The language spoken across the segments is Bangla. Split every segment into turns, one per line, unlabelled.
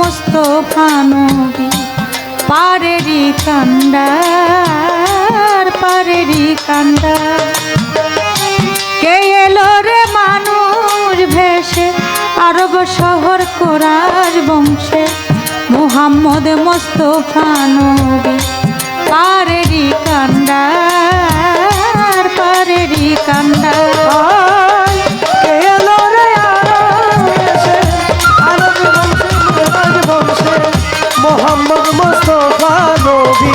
মোস্তফা নবী পারেরি কান্ডার পারেরি কান্ডার। কে এলো রে মানুষ ভেসে আরব শহর কোরাস বংশে, মুহাম্মদ মোস্তফা নবী পারেরি কান্ডার পারেরি কান্ডার।
মোহাম্মদ মোস্তফা নবী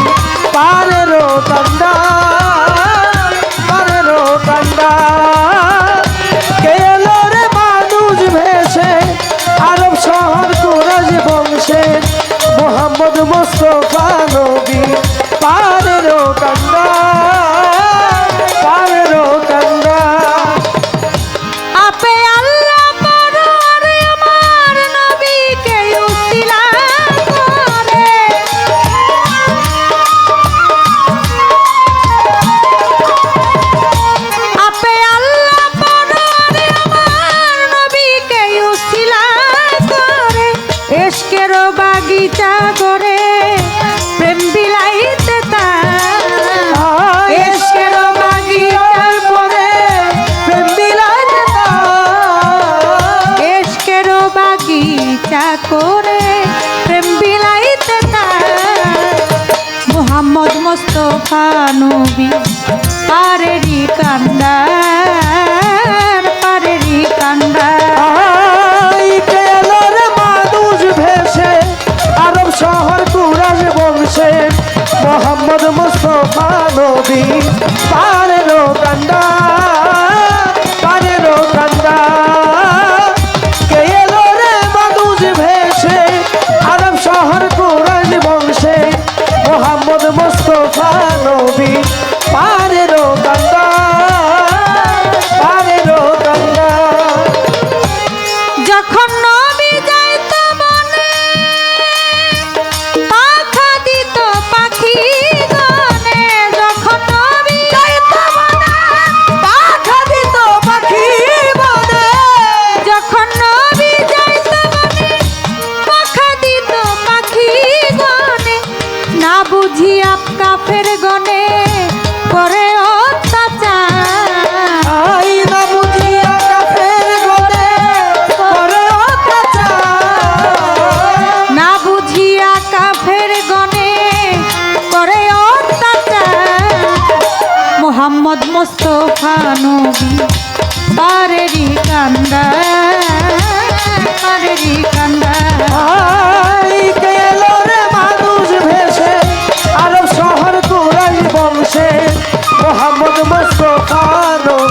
পারেরো কান্ডার পারেরো কান্ডার। কে এলো রে মানুষ ভেসে আরব শহর কুরাইশ বংশে, মোহাম্মদ মোস্তফা নবী পারেরো কান্ডার পারেরো কান্ডার।
আপে আল্লাহ পররে আমার নবীকে উসিলা করে, আপে আল্লাহ পররে আমার নবীকে উসিলা করে, ইশকের বাগিচা করে প্রেম বিলাইতে তার, ইশকের বাগিচা করে
প্রেম বিলাইতে তার,
ইশকের বাগিচা করে প্রেম বিলাইতে তার। মুহাম্মদ মোস্তফা নবী পারেরি কান্ডার পারেরি কান্ডার।
আই কে এলো রে মানুষ ভেসে আরব শহর কুরাইশ বংশে, মোহাম্মদ মোস্তফা নবী পারেরো কান্ডার পারেরো কান্ডার। কে এলো রে মানুষ ভেসে আরব শহর কুরাইশ বংশে, মোহাম্মদ মোস্তফা নবী পারেরো কান্ডার পারেরো কান্ডার।
যখন নবী যাইত বনে পাখা দিত পাখি গনে, যখন নবী যাইত বনে
পাখা দিত পাখি বনে,
যখন নবী যাইত বনে পাখা দিত পাখি গনে, না বুঝিয়া কাফের গনে করে অত্যাচার,
আই না বুঝিয়া কাফের গনে করে অত্যাচার,
না বুঝিয়া কাফের গনে করে অত্যাচার। মুহাম্মদ মোস্তফা নবী পারেরি কান্ডার পারেরি কান্ডার।
আই কে এলো রে মানুষ ভেসে আরব শহর কুরাইশ বংশে, মোহাম্মদ মোস্তফা নবী